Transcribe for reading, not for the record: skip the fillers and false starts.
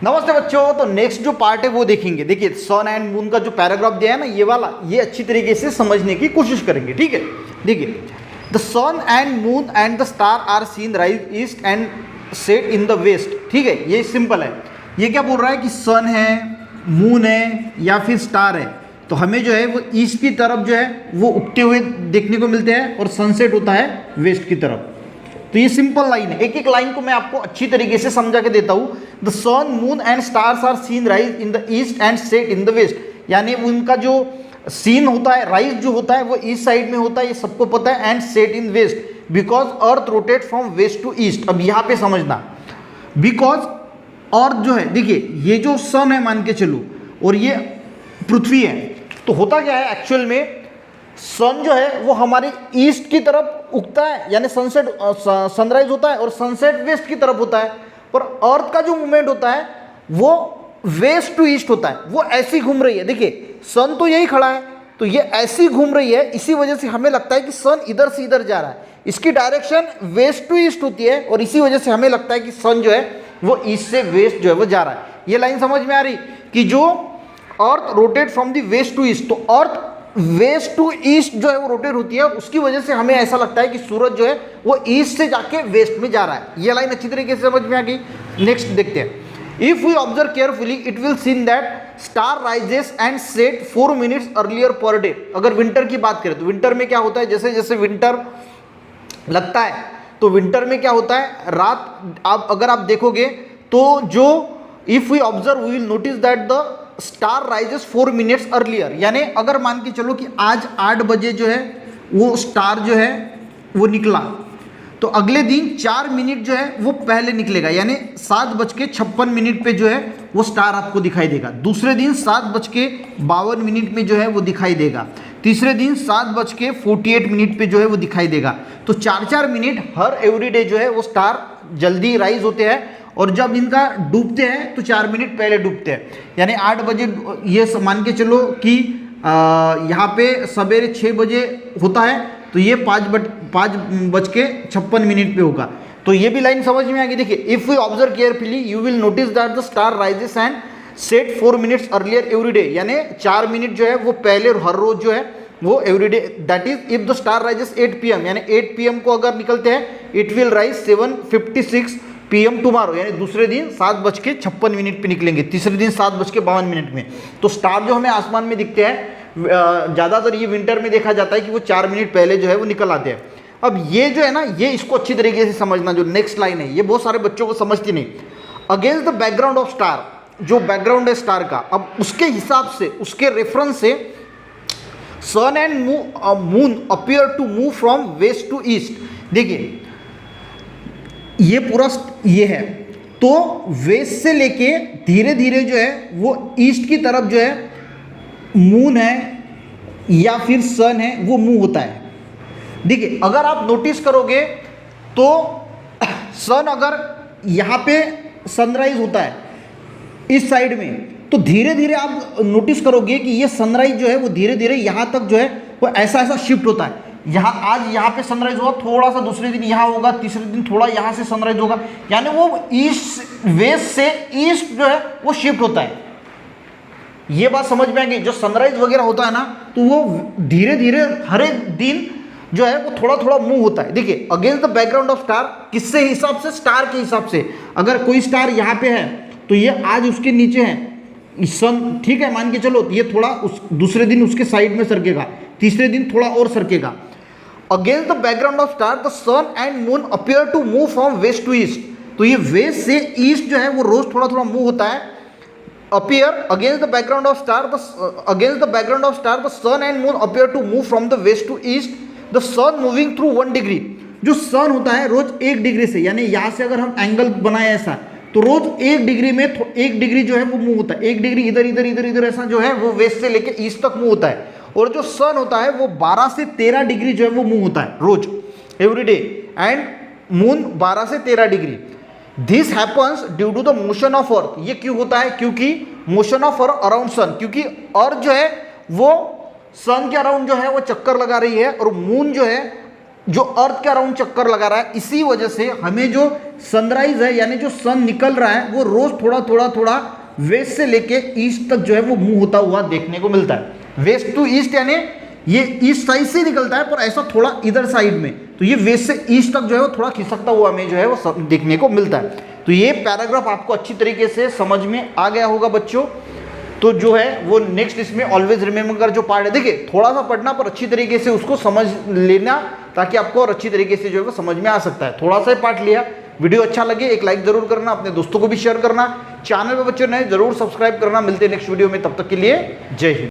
नमस्ते बच्चों। तो नेक्स्ट जो पार्ट है वो देखेंगे। देखिए सन एंड मून का जो पैराग्राफ दिया है ना ये वाला, ये अच्छी तरीके से समझने की कोशिश करेंगे, ठीक है। देखिए the sun and moon and the star are seen rise east and set in the west, ठीक है। ये सिंपल है। ये क्या बोल रहा है कि सन है, मून है या फिर स्टार है, तो हमें जो है वो ईस्ट की तरफ जो है वो उगते हुए देखने को मिलते हैं और सनसेट होता है वेस्ट की तरफ। तो ये सिंपल लाइन है। एक एक लाइन को मैं आपको अच्छी तरीके से समझा के देता हूँ। The sun moon and stars are seen rise in the east and set in the west, यानी उनका जो सीन होता है, राइज जो होता है वो ईस्ट साइड में होता है, ये सबको पता है। And set in west because earth rotate from west to east. अब यहाँ पे समझना, बिकॉज अर्थ जो है, देखिए ये जो सन है मान के चलो और ये पृथ्वी है, तो होता क्या है एक्चुअल में, सन जो है वो हमारे ईस्ट की तरफ उगता है, यानी सनसेट सनराइज होता है, और सनसेट वेस्ट की तरफ होता है। और अर्थ का जो मूवमेंट होता है वो वेस्ट टू ईस्ट होता है, वो ऐसी घूम रही है। देखिए सन तो यही खड़ा है, तो ये ऐसी घूम रही है, इसी वजह से हमें लगता है कि सन इधर से इधर जा रहा है। इसकी डायरेक्शन वेस्ट टू ईस्ट होती है और इसी वजह से हमें लगता है कि सन जो है वो ईस्ट से वेस्ट जो है वो जा रहा है। ये लाइन समझ में आ रही कि जो earth rotate from the west to east, तो अर्थ वेस्ट टू ईस्ट जो है वो रोटेट होती है, उसकी वजह से हमें ऐसा लगता है कि सूरज जो है वो ईस्ट से जाके वेस्ट में जा रहा है। ये लाइन अच्छी तरीके से समझ में आ गई। नेक्स्ट देखते हैं। If we observe carefully it will seen that star rises and set 4 minutes earlier per day. अगर विंटर की बात करें तो विंटर में क्या होता है, जैसे जैसे विंटर लगता है तो विंटर में क्या होता है, रात आप अगर आप देखोगे तो जो if we observe we will notice that the star rises 4 minutes earlier, यानी अगर मान के चलो कि आज 8 बजे जो है वो स्टार जो है वो निकला, तो अगले दिन 4 मिनट जो है वो पहले निकलेगा, यानी 7:56 पे जो है वो स्टार आपको दिखाई देगा। दूसरे दिन 7:52 में जो है वो दिखाई देगा। तीसरे दिन 7:48 पे जो है वो दिखाई देगा। तो 4-4 मिनट हर एवरीडे जो है वो स्टार जल्दी राइज होते हैं, और जब इनका डूबते हैं तो 4 मिनट पहले डूबते हैं, यानी 8 बजे ये मान के चलो कि यहाँ पे सवेरे 6 बजे होता है, तो ये 5:56 पे होगा। तो ये भी लाइन समझ में आ गई। देखिए if you observe carefully you will notice that the star rises and set 4 minutes earlier every day, यानी 4 मिनट जो है वो पहले हर रोज जो है वो everyday. That is if the star rises 8 PM, यानी 8 PM को अगर निकलते हैं it will rise 7:56 PM tomorrow, यानी दूसरे दिन 7:56 पे निकलेंगे, तीसरे दिन 7:52 में। तो स्टार जो हमें आसमान में दिखते हैं ज़्यादातर ये विंटर में देखा जाता है कि वो 4 मिनट पहले जो है वो निकल आते हैं। अब ये जो है ना, ये इसको अच्छी तरीके से समझना, जो नेक्स्ट लाइन है ये बहुत सारे बच्चों को समझती नहीं। Against the background of star, जो बैकग्राउंड है स्टार का, अब उसके हिसाब से, उसके रेफरेंस से sun and moon appear to move from west to east. देखिए ये पूरा ये है, तो वेस्ट से लेके धीरे धीरे जो है वो ईस्ट की तरफ जो है मून है या फिर सन है वो मूव होता है। देखिए अगर आप नोटिस करोगे तो सन अगर यहाँ पे सनराइज होता है इस साइड में, तो धीरे धीरे आप नोटिस करोगे कि ये सनराइज जो है वो धीरे धीरे यहाँ तक जो है वो ऐसा ऐसा शिफ्ट होता है। यहाँ आज यहाँ पे सनराइज होगा, थोड़ा सा दूसरे दिन यहाँ होगा, तीसरे दिन थोड़ा यहाँ से सनराइज होगा, यानी वो ईस्ट वेस्ट से ईस्ट जो है वो शिफ्ट होता है। ये बात समझ में आएगी। जो सनराइज वगैरह होता है ना, तो वो धीरे धीरे हर एक दिन जो है वो थोड़ा थोड़ा मूव होता है। देखिए against the background of star, किससे हिसाब से, स्टार के हिसाब से। अगर कोई स्टार यहाँ पे है तो ये आज उसके नीचे है सन, ठीक है, मान के चलो ये थोड़ा दूसरे दिन उसके साइड में सरकेगा, तीसरे दिन थोड़ा और सरकेगा। Against the background of star the sun and moon appear to move from west to east, तो ये वेस्ट से ईस्ट जो है वो रोज थोड़ा थोड़ा मूव होता है। Appear against the background of star the sun and moon appear to move from the west to east, the sun moving through 1 degree. जो सन होता है रोज 1 डिग्री से, यानी यहाँ से अगर हम एंगल बनाए ऐसा, तो रोज 1 डिग्री में 1 डिग्री जो है वो मूव होता है। 1 डिग्री इधर इधर इधर इधर ऐसा जो है वो वेस्ट से लेके ईस्ट तक मूव होता है। और जो सन होता है वो 12 से 13 डिग्री जो है वो मूव होता है रोज एवरी डे, एंड मून 12 से 13 degree. This happens due to the motion of earth. ये क्यों होता है, क्योंकि motion of earth around sun, क्योंकि अर्थ जो है वो सन के अराउंड जो है वो चक्कर लगा रही है, और मून जो है जो अर्थ के अराउंड चक्कर लगा रहा है, इसी वजह से हमें जो सनराइज है यानी जो सन निकल रहा है वो रोज थोड़ा थोड़ा थोड़ा वेस्ट से लेके ईस्ट तक जो है वो मूव होता हुआ देखने को मिलता है। वेस्ट टू ईस्ट यानी ये ईस्ट साइड से निकलता है पर ऐसा थोड़ा इधर साइड में, तो ये वेस्ट से ईस्ट तक जो है वो थोड़ा खिसकता हुआ हमें जो है वो देखने को मिलता है। तो ये पैराग्राफ आपको अच्छी तरीके से समझ में आ गया होगा बच्चों। तो जो है वो नेक्स्ट इसमें ऑलवेज रिमेंबर जो पार्ट है, देखिए थोड़ा सा पढ़ना पर अच्छी तरीके से उसको समझ लेना, ताकि आपको और अच्छी तरीके से जो है वो समझ में आ सकता है। थोड़ा सा ही पार्ट लिया, वीडियो अच्छा लगे एक लाइक जरूर करना, अपने दोस्तों को भी शेयर करना, चैनल पे बच्चों नए जरूर सब्सक्राइब करना। मिलते हैं नेक्स्ट वीडियो में, तब तक के लिए जय हिंद।